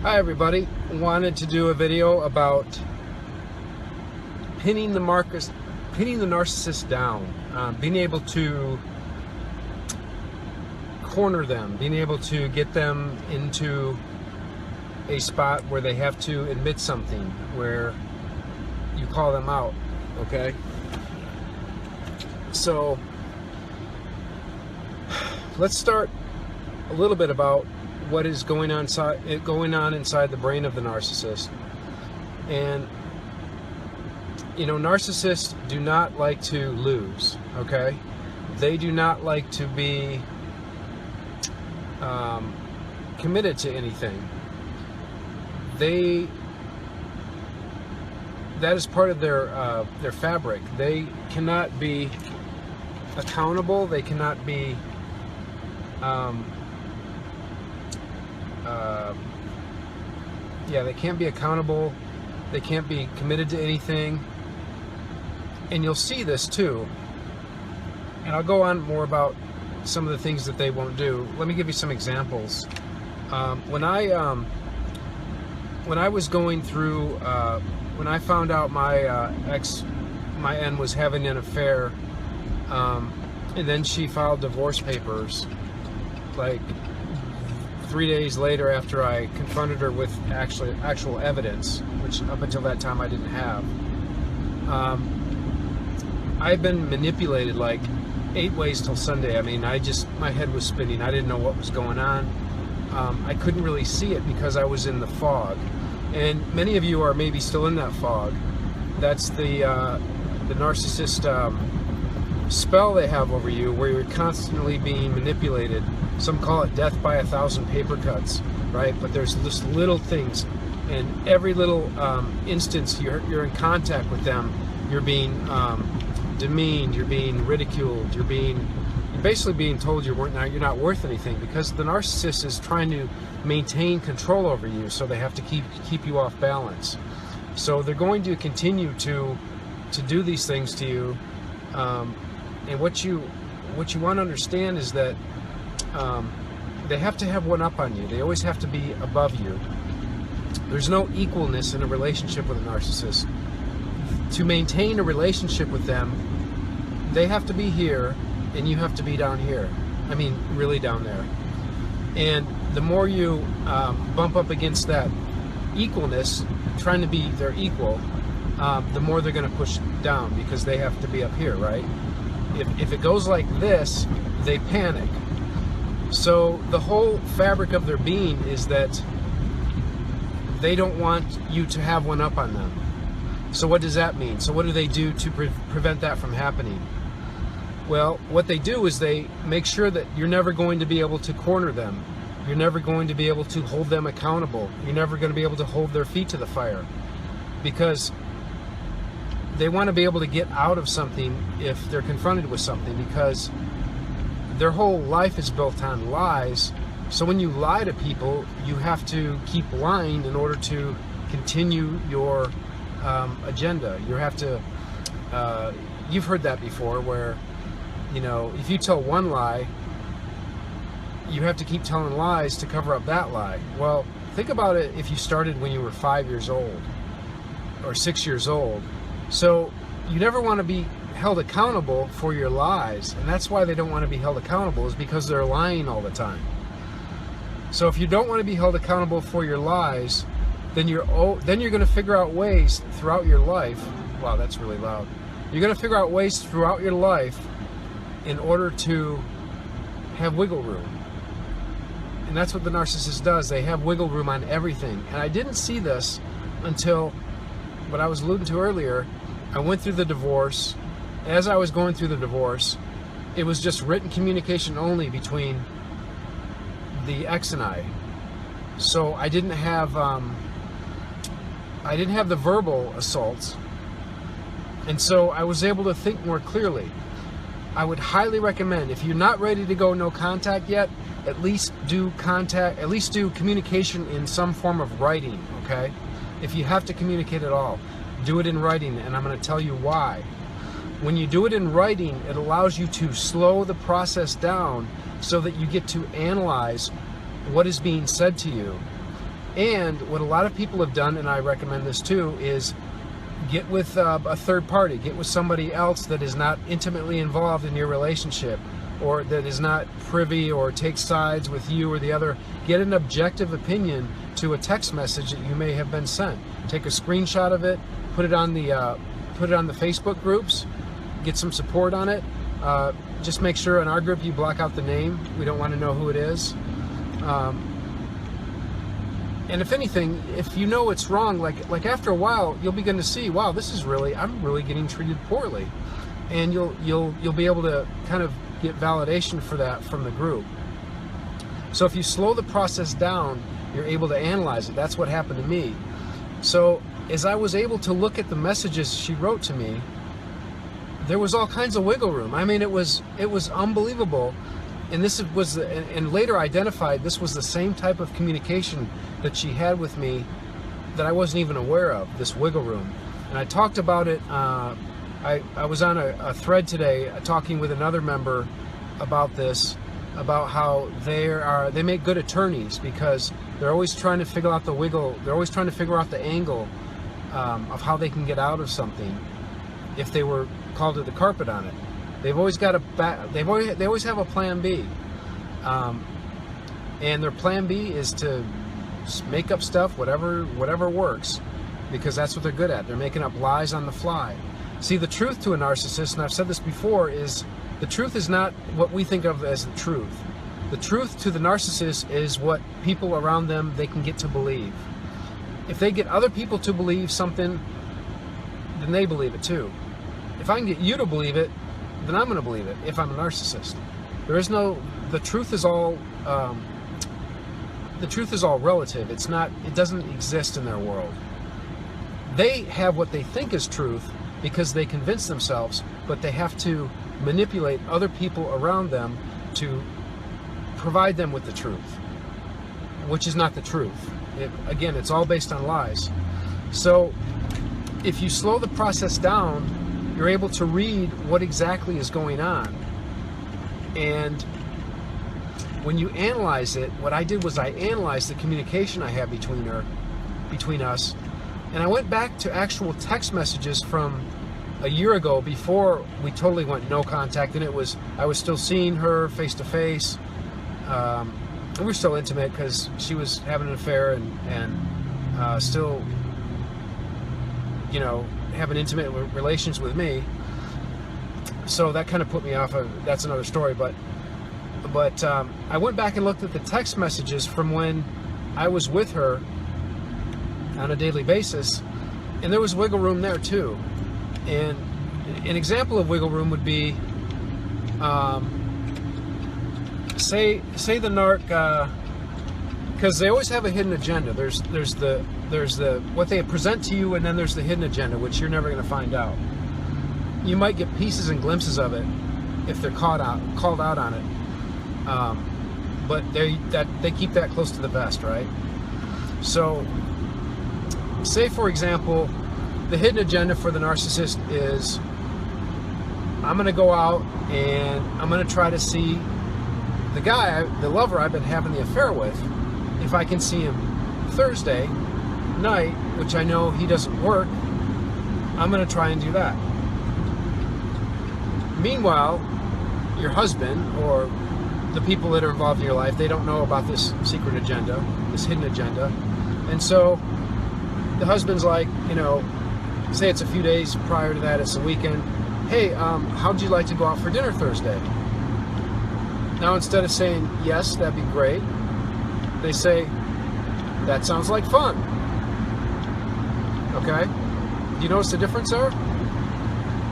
Hi everybody, wanted to do a video about pinning the narcissist down, being able to corner them, being able to get them into a spot where they have to admit something, where you call them out, okay? So let's start a little bit about what is going on inside the brain of the narcissist. And you know, narcissists do not like to lose, okay? They do not like to be committed to anything. That is part of their fabric. They cannot be accountable. They cannot be they can't be accountable. They can't be committed to anything. And you'll see this too. And I'll go on more about some of the things that they won't do. Let me give you some examples. When I was going through, when I found out my my N was having an affair, and then she filed divorce papers, like 3 days later after I confronted her with actual evidence, which up until that time I didn't have. I've been manipulated like 8 ways till Sunday. I mean, my head was spinning. I didn't know what was going on. I couldn't really see it because I was in the fog. And many of you are maybe still in that fog. That's the narcissist spell they have over you, where you're constantly being manipulated. Some call it death by 1,000 paper cuts, right? But there's just little things, and every little instance you're in contact with them, you're being demeaned, you're being ridiculed, you're basically being told you're not worth anything, because the narcissist is trying to maintain control over you, so they have to keep you off balance. So they're going to continue to do these things to you, and what you want to understand is that they have to have one up on you. They always have to be above you. There's no equalness in a relationship with a narcissist. To maintain a relationship with them, they have to be here and you have to be down here. I mean, really down there. And the more you bump up against that equalness, trying to be their equal, the more they're going to push down, because they have to be up here, right? If it goes like this, they panic. So the whole fabric of their being is that they don't want you to have one up on them. So what does that mean? So what do they do to prevent that from happening? Well, what they do is they make sure that you're never going to be able to corner them. You're never going to be able to hold them accountable. You're never going to be able to hold their feet to the fire, because they want to be able to get out of something if they're confronted with something, because their whole life is built on lies. So when you lie to people, you have to keep lying in order to continue your agenda. You have to, you've heard that before, where, you know, if you tell one lie, you have to keep telling lies to cover up that lie. Well, think about it if you started when you were 5 years old or 6 years old. So you never want to be held accountable for your lies, and that's why they don't want to be held accountable, is because they're lying all the time. So if you don't want to be held accountable for your lies, then you're going to figure out ways throughout your life. Wow, that's really loud. You're going to figure out ways throughout your life in order to have wiggle room. And that's what the narcissist does. They have wiggle room on everything. And I didn't see this until what I was alluding to earlier. I went through the divorce. As I was going through the divorce, it was just written communication only between the ex and I. So I didn't have the verbal assaults, and so I was able to think more clearly. I would highly recommend, if you're not ready to go no contact yet, at least do communication in some form of writing, okay? If you have to communicate at all, do it in writing, and I'm going to tell you why. When you do it in writing, it allows you to slow the process down so that you get to analyze what is being said to you. And what a lot of people have done, and I recommend this too, is get with a third party. Get with somebody else that is not intimately involved in your relationship, or that is not privy or takes sides with you or the other. Get an objective opinion to a text message that you may have been sent. Take a screenshot of it, put it on the Facebook groups, get some support on it. Just make sure in our group you block out the name. We don't want to know who it is. And if anything, if you know it's wrong, like after a while, you'll begin to see, wow, I'm really getting treated poorly, and you'll be able to kind of get validation for that from the group. So if you slow the process down, you're able to analyze it. That's what happened to me. So as I was able to look at the messages she wrote to me, there was all kinds of wiggle room. I mean, it was unbelievable. And this was, and later identified, this was the same type of communication that she had with me that I wasn't even aware of, this wiggle room. And I talked about it, I was on a thread today talking with another member about this, about how they make good attorneys because they're always trying to figure out they're always trying to figure out the angle of how they can get out of something if they were called to the carpet on it. They've always got they always have a plan B, and their plan B is to make up stuff, whatever works, because that's what they're good at. They're making up lies on the fly. See, the truth to a narcissist, and I've said this before, is the truth is not what we think of as the truth. The truth to the narcissist is what people around them they can get to believe. If they get other people to believe something, then they believe it too. If I can get you to believe it, then I'm going to believe it if I'm a narcissist. The truth is all relative. It doesn't exist in their world. They have what they think is truth because they convince themselves, but they have to manipulate other people around them to provide them with the truth, which is not the truth. Again, it's all based on lies. So if you slow the process down, you're able to read what exactly is going on. And when you analyze it, what I did was I analyzed the communication I had between us, and I went back to actual text messages from a year ago before we totally went no contact, and I was still seeing her face to face. We were still intimate because she was having an affair and still, having intimate relations with me. So that kind of put me off of, that's another story, but I went back and looked at the text messages from when I was with her on a daily basis, and there was wiggle room there too. And an example of wiggle room would be, say the narc, because they always have a hidden agenda. There's the what they present to you, and then there's the hidden agenda, which you're never going to find out. You might get pieces and glimpses of it if they're called out on it, but they keep that close to the vest, right? So, say for example, the hidden agenda for the narcissist is, I'm going to go out and I'm going to try to see the lover I've been having the affair with. If I can see him Thursday night, which I know he doesn't work, I'm going to try and do that. Meanwhile, your husband or the people that are involved in your life, they don't know about this secret agenda, this hidden agenda. And so the husband's like, say it's a few days prior to that, it's the weekend. Hey, how'd you like to go out for dinner Thursday? Now, instead of saying, yes, that'd be great, they say, that sounds like fun. Okay? Do you notice the difference there?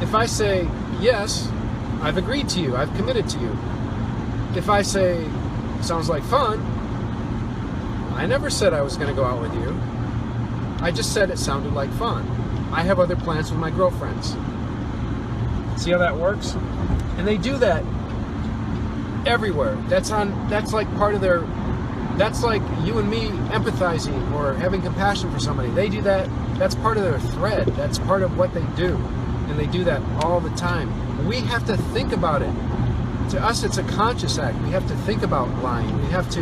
If I say, yes, I've agreed to you, I've committed to you. If I say, sounds like fun, I never said I was going to go out with you. I just said it sounded like fun. I have other plans with my girlfriends. See how that works? And they do that everywhere. That's like part of their, that's like you and me empathizing or having compassion for somebody. They do that. That's part of their thread. That's part of what they do. And they do that all the time. We have to think about it. To us, it's a conscious act. We have to think about lying. We have to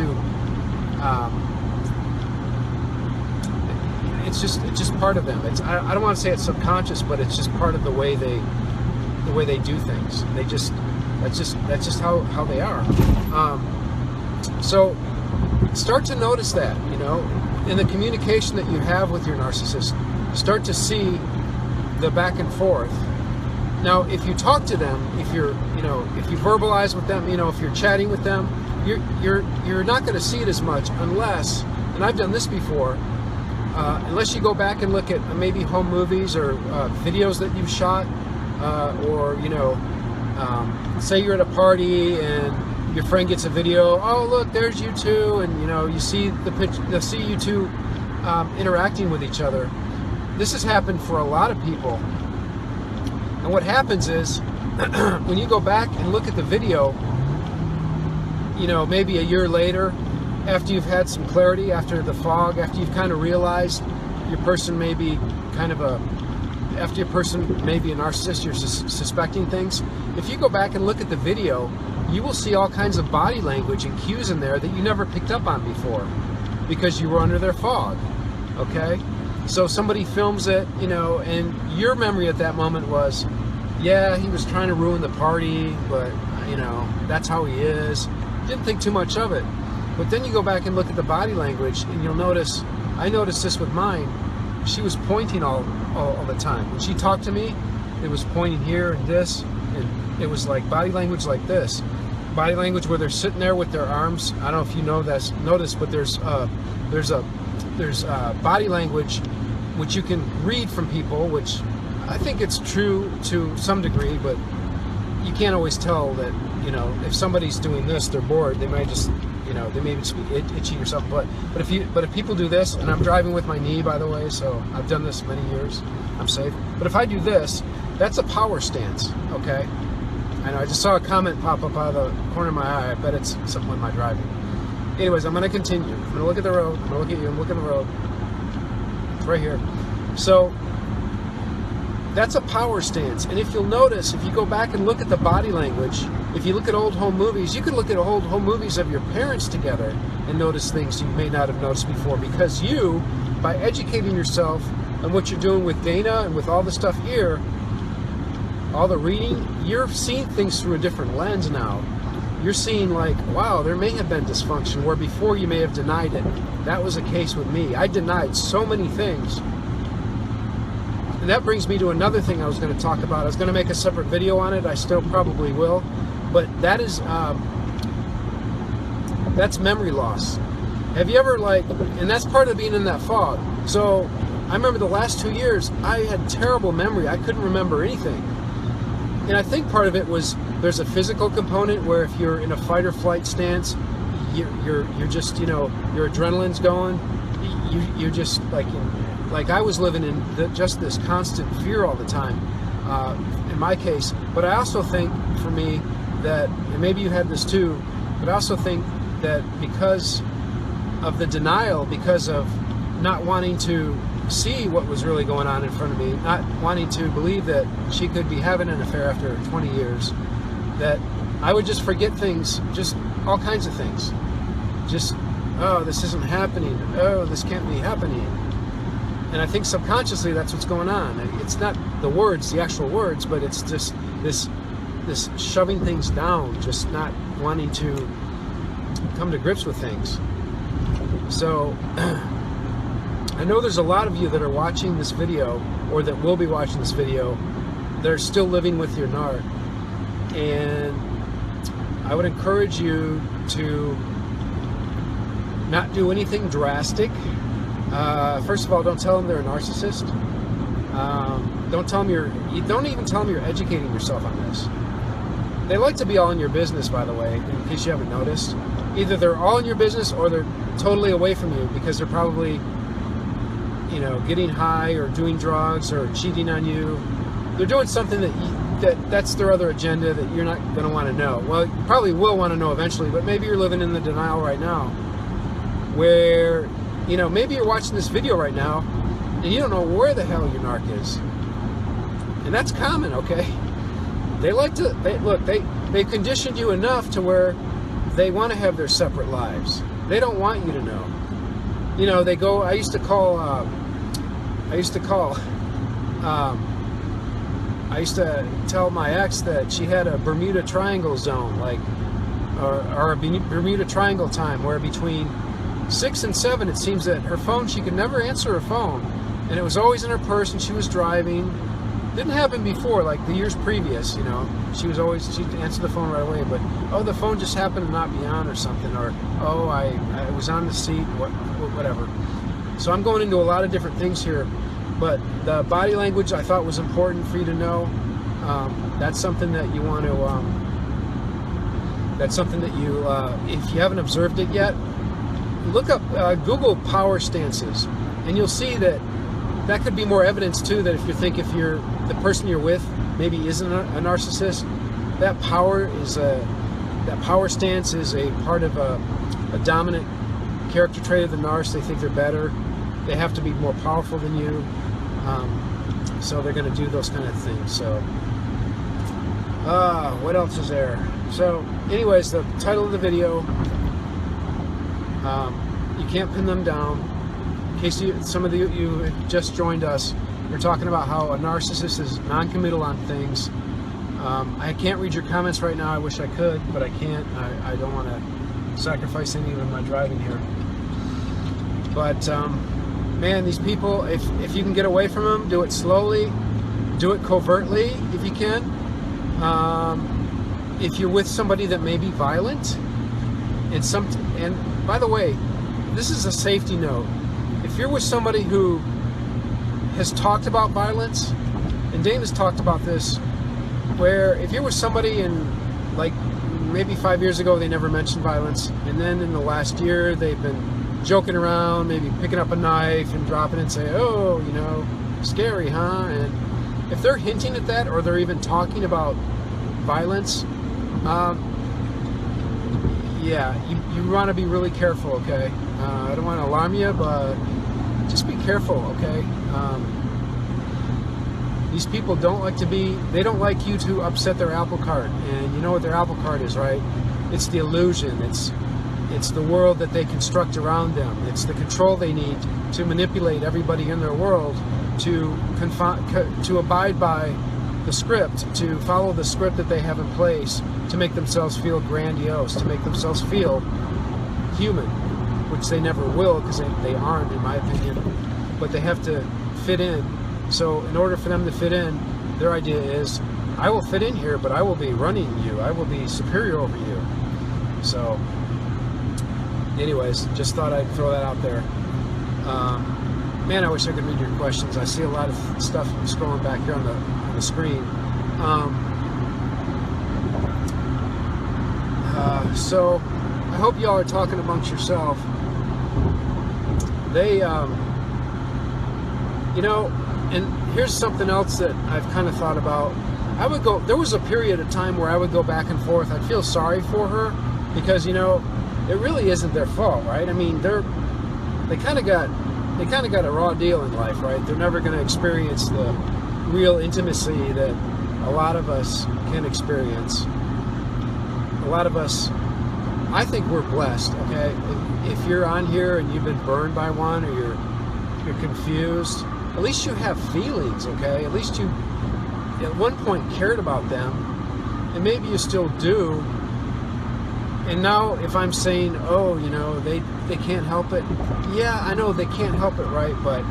it's just part of them. I don't want to say it's subconscious, but it's just part of the way they do things. That's just how they are. So start to notice that, in the communication that you have with your narcissist. Start to see the back and forth. Now, if you talk to them, if you verbalize with them, if you're chatting with them, you're not going to see it as much unless, and I've done this before, unless you go back and look at maybe home movies or videos that you've shot, or say you're at a party and your friend gets a video. Oh, look, there's you two, and you see the picture. They'll see you two interacting with each other. This has happened for a lot of people. And what happens is, when you go back and look at the video, maybe a year later, after you've had some clarity, after the fog, after you've kind of realized your person may be after your person may be a narcissist, you're suspecting things. If you go back and look at the video, you will see all kinds of body language and cues in there that you never picked up on before because you were under their fog, okay? So somebody films it, and your memory at that moment was, yeah, he was trying to ruin the party, but, that's how he is. Didn't think too much of it. But then you go back and look at the body language, and you'll notice, I noticed this with mine, she was pointing all the time. When she talked to me, it was pointing here and this, and it was like body language like this. Body language where they're sitting there with their arms. I don't know if you notice, but there's body language which you can read from people, which I think it's true to some degree, but you can't always tell that, if somebody's doing this, they're bored, they might just, they may just be itchy or something. But if people do this, and I'm driving with my knee, by the way, so I've done this many years, I'm safe. But if I do this, that's a power stance, okay? I know, I just saw a comment pop up out of the corner of my eye. I bet it's something with my driving. Anyways, I'm going to continue. I'm going to look at the road. I'm going to look at you. I'm looking at the road. It's right here. So that's a power stance. And if you'll notice, if you go back and look at the body language, if you look at old home movies, you can look at old home movies of your parents together and notice things you may not have noticed before, because you, by educating yourself on what you're doing with Dana and with all the stuff here, all the reading, you're seeing things through a different lens now. You're seeing like, wow, there may have been dysfunction, where before you may have denied it. That was the case with me. I denied so many things. And that brings me to another thing I was going to talk about. I was going to make a separate video on it. I still probably will. But that is, that's memory loss. Have you ever and that's part of being in that fog. So I remember the last 2 years, I had terrible memory. I couldn't remember anything. And I think part of it was there's a physical component where if you're in a fight or flight stance, you're just, your adrenaline's going. You're just like I was living in just this constant fear all the time, in my case. But I also think for me that, and maybe you had this too, but I also think that because of the denial, because of not wanting to see what was really going on in front of me, not wanting to believe that she could be having an affair after 20 years, that I would just forget things, just all kinds of things. Just, oh, this isn't happening. Oh, this can't be happening. And I think subconsciously that's what's going on. It's not the words, the actual words, but it's just this shoving things down, just not wanting to come to grips with things. So I know there's a lot of you that are watching this video, or that will be watching this video, that are still living with your narc. And I would encourage you to not do anything drastic. First of all, don't tell them they're a narcissist. Don't even tell them you're educating yourself on this. They like to be all in your business, by the way, in case you haven't noticed. Either they're all in your business or they're totally away from you because they're probably, getting high or doing drugs or cheating on you. They're doing something that's their other agenda that you're not going to want to know. Well, you probably will want to know eventually, but maybe you're living in the denial right now, where, maybe you're watching this video right now and you don't know where the hell your narc is. And that's common, okay? They conditioned you enough to where they want to have their separate lives. They don't want you to know. I used to call I used to call. I used to tell my ex that she had a Bermuda Triangle zone, like, or a Bermuda Triangle time, where between 6 and 7, it seems that her phone, she could never answer her phone, and it was always in her purse, and she was driving. Didn't happen before, like the years previous, you know. She'd answer the phone right away, but oh, the phone just happened to not be on or something, or oh, I was on the seat, whatever. So I'm going into a lot of different things here, but the body language I thought was important for you to know. That's something that you want to. That's something that you, if you haven't observed it yet, look up, Google power stances, and you'll see that that could be more evidence too, that if the person you're with maybe isn't a narcissist, that power stance is a part of a dominant character trait of the narcissist. They think they're better. They have to be more powerful than you. So they're going to do those kind of things. So, what else is there? So, anyways, the title of the video, you can't pin them down. In case some of you just joined us, we're talking about how a narcissist is non-committal on things. I can't read your comments right now. I wish I could, but I can't. I don't want to sacrifice any of my driving here. But man, these people, if you can get away from them, do it slowly, do it covertly if you can. If you're with somebody that may be violent, and by the way, this is a safety note. If you're with somebody who has talked about violence, and Dana's talked about this, where if you're with somebody and like maybe 5 years ago they never mentioned violence, and then in the last year they've been joking around, maybe picking up a knife and dropping it and say, oh, you know, scary, huh? And if they're hinting at that, or they're even talking about violence, yeah, you want to be really careful, okay? I don't want to alarm you, but just be careful, okay? These people don't like you to upset their apple cart, and you know what their apple cart is, right? It's the illusion, it's the world that they construct around them, it's the control they need to manipulate everybody in their world, to abide by the script, to follow the script that they have in place, to make themselves feel grandiose, to make themselves feel human, which they never will, because they aren't, in my opinion, but they have to fit in. So in order for them to fit in, their idea is, I will fit in here, but I will be running you, I will be superior over you. So anyways, just thought I'd throw that out there. Man, I wish I could read your questions. I see a lot of stuff scrolling back here on the screen. So I hope y'all are talking amongst yourself. They, you know, and here's something else that I've kind of thought about. There was a period of time where I would go back and forth. I'd feel sorry for her because, you know, it really isn't their fault, right? I mean, they kind of got a raw deal in life, right? They're never going to experience the real intimacy that a lot of us can experience. A lot of us, I think we're blessed, okay? If you're on here and you've been burned by one, or you're confused, at least you have feelings, okay? At least you, at one point, cared about them, and maybe you still do. And now if I'm saying, oh, you know, they can't help it. Yeah, I know they can't help it, right? But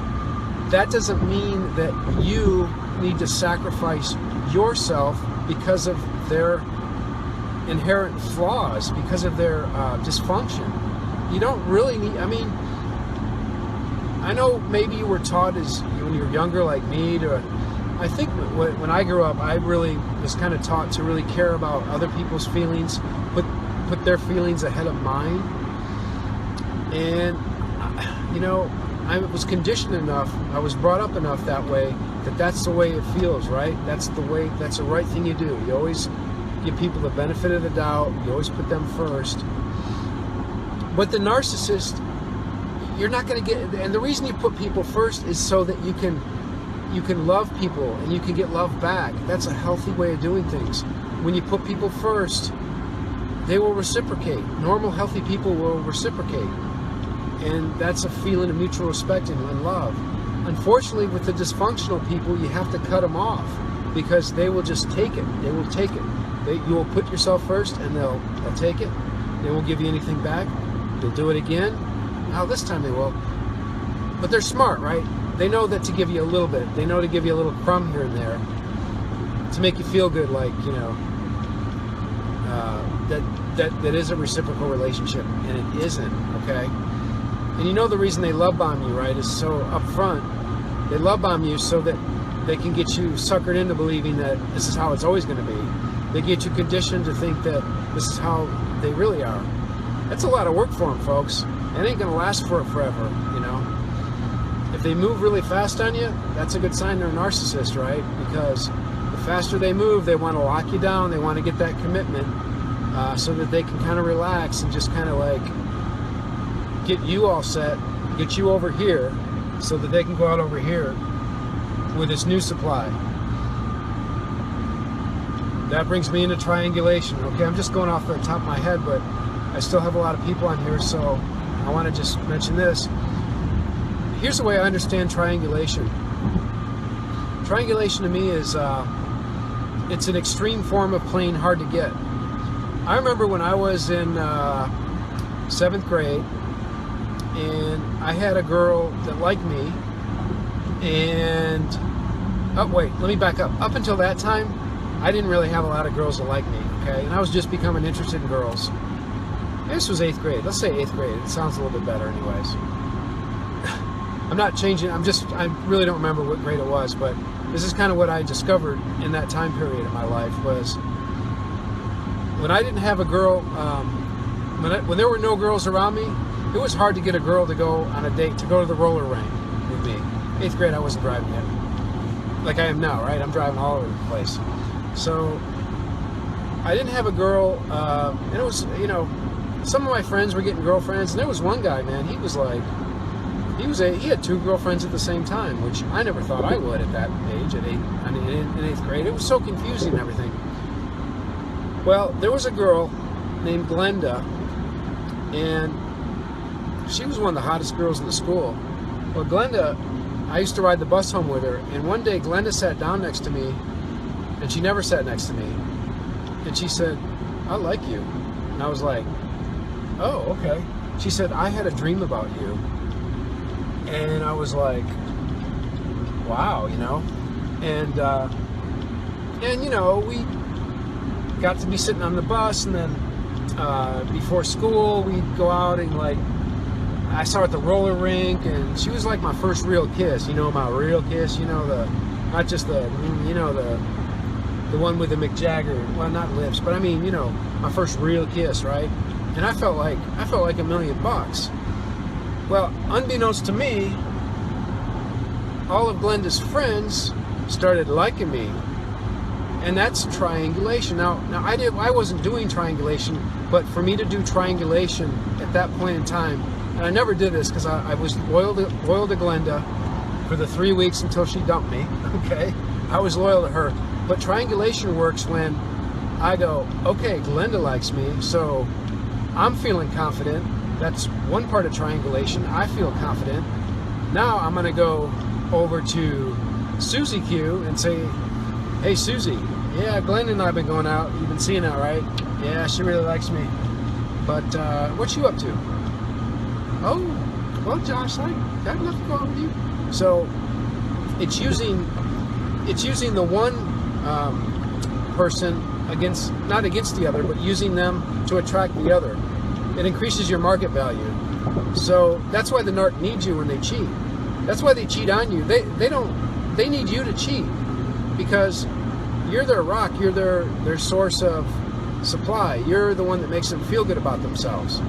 that doesn't mean that you need to sacrifice yourself because of their inherent flaws, because of their dysfunction. You don't really need, I mean, I know maybe you were taught when you were younger like me I think when I grew up, I really was kind of taught to really care about other people's feelings, put their feelings ahead of mine. And, you know, I was conditioned enough, I was brought up enough that way, that's the way it feels, right? That's the right thing you do. You always give people the benefit of the doubt. You always put them first. But the narcissist, you're not going to get, and the reason you put people first is so that you can love people and you can get love back. That's a healthy way of doing things. When you put people first, they will reciprocate. Normal, healthy people will reciprocate. And that's a feeling of mutual respect and love. unfortunately, with the dysfunctional people, you have to cut them off because they will just take it. They will take it. You will put yourself first, and they'll take it. They won't give you anything back. They'll do it again. Now this time they will. But they're smart, right? They know that to give you a little bit. They know to give you a little crumb here and there to make you feel good, like, you know, that is a reciprocal relationship, and it isn't, okay? And you know the reason they love bomb you, right, is so upfront. They love bomb you so that they can get you suckered into believing that this is how it's always going to be. They get you conditioned to think that this is how they really are. That's a lot of work for them, folks. It ain't going to last for forever, you know. If they move really fast on you, that's a good sign they're a narcissist, right? Because the faster they move, they want to lock you down. They want to get that commitment so that they can kind of relax and just kind of like get you all set, get you over here so that they can go out over here with this new supply. That brings me into triangulation. Okay, I'm just going off the top of my head, but I still have a lot of people on here, so I want to just mention this. Here's the way I understand triangulation. Triangulation to me is it's an extreme form of playing hard to get. I remember when I was in 7th grade, and I had a girl that liked me, and oh wait, let me back up. Up until that time, I didn't really have a lot of girls that liked me, okay? And I was just becoming interested in girls. This was 8th grade. Let's say 8th grade. It sounds a little bit better anyways. I'm not changing. I really don't remember what grade it was, but this is kind of what I discovered in that time period of my life was when I didn't have a girl, when there were no girls around me, it was hard to get a girl to go on a date, to go to the roller rink with me. 8th grade, I wasn't driving yet. Like I am now, right? I'm driving all over the place. So I didn't have a girl, and it was, you know, some of my friends were getting girlfriends, and there was one guy, man, he had 2 girlfriends at the same time, which I never thought I would at that age, in 8th grade. It was so confusing and everything. Well, there was a girl named Glenda, and she was one of the hottest girls in the school. Well, Glenda, I used to ride the bus home with her, and one day Glenda sat down next to me, and she never sat next to me, and she said, "I like you." And I was like, "Oh, okay." She said, "I had a dream about you." And I was like, wow, you know. And you know, we got to be sitting on the bus, and then before school we'd go out and, like, I saw her at the roller rink, and she was like my first real kiss, you know, my real kiss, you know, not just the, you know, the one with the Mick Jagger, well, not lips, but I mean, you know, my first real kiss, right? And I felt like $1,000,000. Well, unbeknownst to me, all of Glenda's friends started liking me, and that's triangulation. Now I wasn't doing triangulation, but for me to do triangulation at that point in time, and I never did this because I was loyal to Glenda for the 3 weeks until she dumped me. Okay, I was loyal to her. But triangulation works when I go, okay, Glenda likes me, so I'm feeling confident. That's one part of triangulation. I feel confident. Now I'm going to go over to Susie Q and say, "Hey, Susie, yeah, Glenn and I have been going out. You've been seeing that, right? Yeah, she really likes me. But what you up to?" "Oh, well, Josh, I'd love to go out with you." So it's using the one person not against the other, but using them to attract the other. It increases your market value. So that's why the narc needs you when they cheat. That's why they cheat on you. They need you to cheat because you're their rock. You're their source of supply. You're the one that makes them feel good about themselves.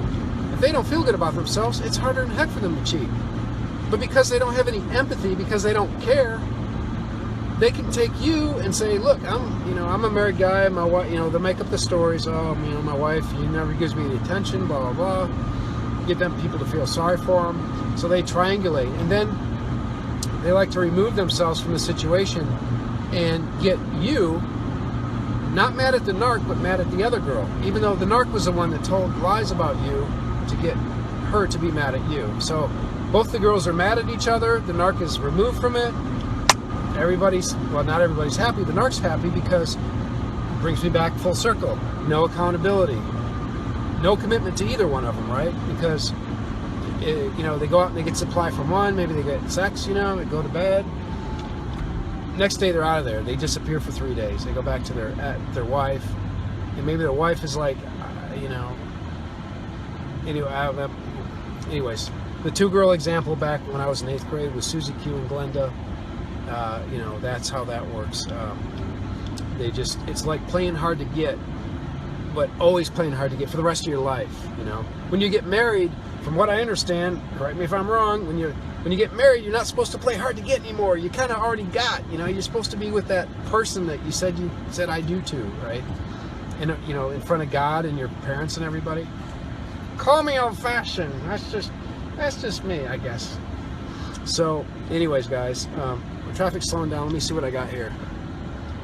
If they don't feel good about themselves, it's harder than heck for them to cheat. But because they don't have any empathy, because they don't care, they can take you and say, "Look, I'm a married guy. My wife, they'll make up the stories. Oh, my wife, she never gives me any attention. Blah blah blah." Get them people to feel sorry for them. So they triangulate, and then they like to remove themselves from the situation and get you not mad at the narc, but mad at the other girl, even though the narc was the one that told lies about you to get her to be mad at you. So Both the girls are mad at each other. The narc is removed from it. Everybody's, well, not everybody's happy. The narc's happy because it brings me back full circle. No accountability. No commitment to either one of them, right? Because, you know, they go out and they get supply from one. Maybe they get sex, you know, they go to bed. Next day they're out of there. They disappear for 3 days. They go back to their wife. And maybe their wife is like, you know, anyway, anyways, the 2-girl example back when I was in 8th grade was Susie Q and Glenda. You know, that's how that works. They just, it's like playing hard to get, but always playing hard to get for the rest of your life, you know. When you get married, from what I understand, correct me if I'm wrong, when you get married, you're not supposed to play hard to get anymore. You kind of already got, you know, you're supposed to be with that person that you said I do to, right? And, you know, in front of God and your parents and everybody. Call me old-fashioned. That's just me, I guess. So, anyways, guys, traffic's slowing down. Let me see what I got here.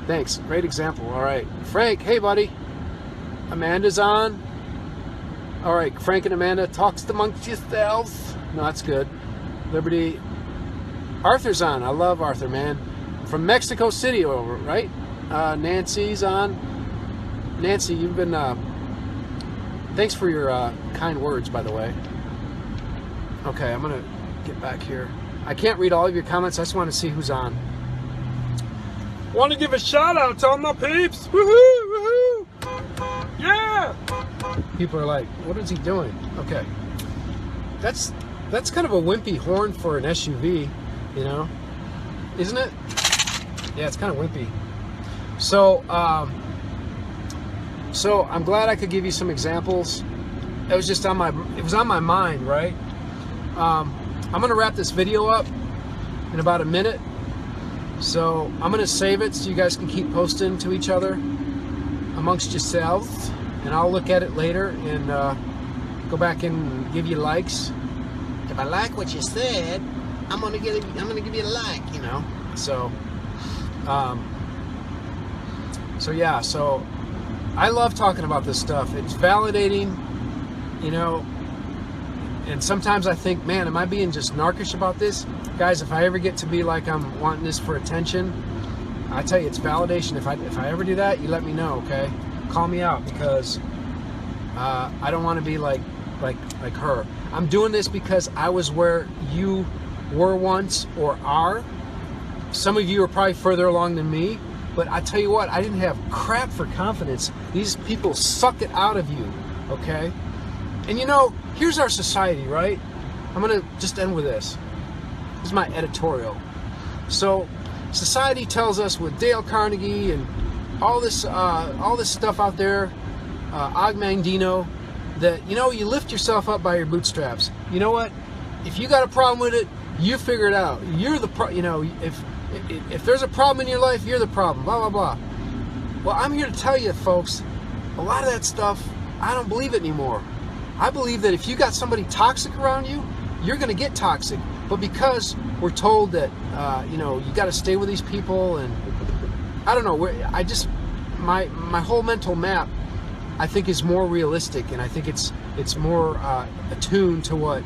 Thanks. Great example. All right. Frank, hey, buddy. Amanda's on. All right. Frank and Amanda, talks amongst yourselves. No, that's good. Liberty. Arthur's on. I love Arthur, man. From Mexico City, over, right? Nancy's on. Nancy, you've been... thanks for your kind words, by the way. Okay, I'm going to get back here. I can't read all of your comments. I just want to see who's on. Want to give a shout out to all my peeps. Woohoo! Woohoo! Yeah! People are like, what is he doing? Okay. That's kind of a wimpy horn for an SUV, you know? Isn't it? Yeah, it's kind of wimpy. So, so I'm glad I could give you some examples. It was just on my mind, right? I'm gonna wrap this video up in about a minute. So I'm gonna save it so you guys can keep posting to each other amongst yourselves, and I'll look at it later and go back and give you likes. If I like what you said, I'm gonna give you a like, you know. So, so yeah. So I love talking about this stuff. It's validating, you know. And sometimes I think, man, am I being just narcissish about this? Guys, if I ever get to be like I'm wanting this for attention, I tell you, it's validation. If I ever do that, you let me know, okay? Call me out, because I don't want to be like her. I'm doing this because I was where you were once or are. Some of you are probably further along than me, but I tell you what, I didn't have crap for confidence. These people suck it out of you, okay? And you know, here's our society, right? I'm gonna just end with this. This is my editorial. So, society tells us with Dale Carnegie and all this stuff out there, Og Mandino, that, you know, you lift yourself up by your bootstraps. You know what? If you got a problem with it, you figure it out. You're the you know, if there's a problem in your life, you're the problem. Blah blah blah. Well, I'm here to tell you, folks, a lot of that stuff, I don't believe it anymore. I believe that if you got somebody toxic around you, you're going to get toxic. But because we're told that, you know, you got to stay with these people, and I don't know, my whole mental map, I think, is more realistic, and I think it's more attuned to what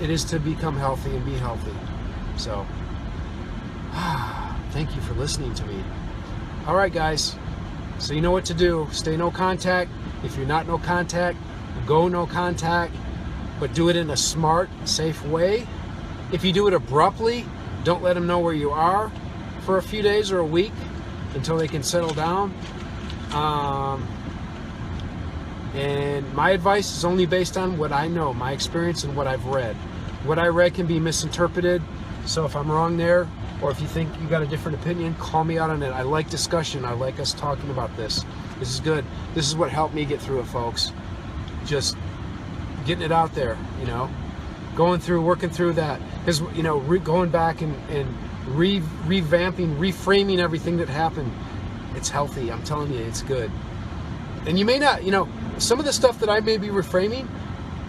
it is to become healthy and be healthy. So, thank you for listening to me. All right, guys. So you know what to do. Stay no contact. If you're not no contact, go no contact, but do it in a smart, safe way. If you do it abruptly, don't let them know where you are for a few days or a week until they can settle down. And my advice is only based on what I know, my experience, and what I've read. What I read can be misinterpreted, so if I'm wrong there, or if you think you got a different opinion, call me out on it. I like discussion. I like us talking about this. This is good. This is what helped me get through it, folks. Just getting it out there, you know, working through that, because, you know, going back and revamping, reframing everything that happened. It's healthy. I'm telling you, it's good. And you may not, you know, some of the stuff that I may be reframing,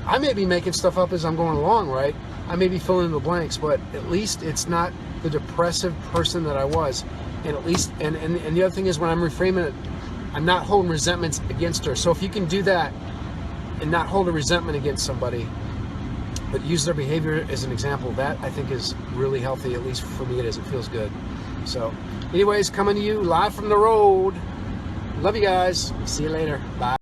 I may be making stuff up as I'm going along, right? I may be filling in the blanks, but at least it's not the depressive person that I was. And at least, and the other thing is, when I'm reframing it, I'm not holding resentments against her. So if you can do that and not hold a resentment against somebody, but use their behavior as an example. That I think is really healthy. At least for me, it is. It feels good. So, anyways, coming to you live from the road. Love you guys. See you later. Bye.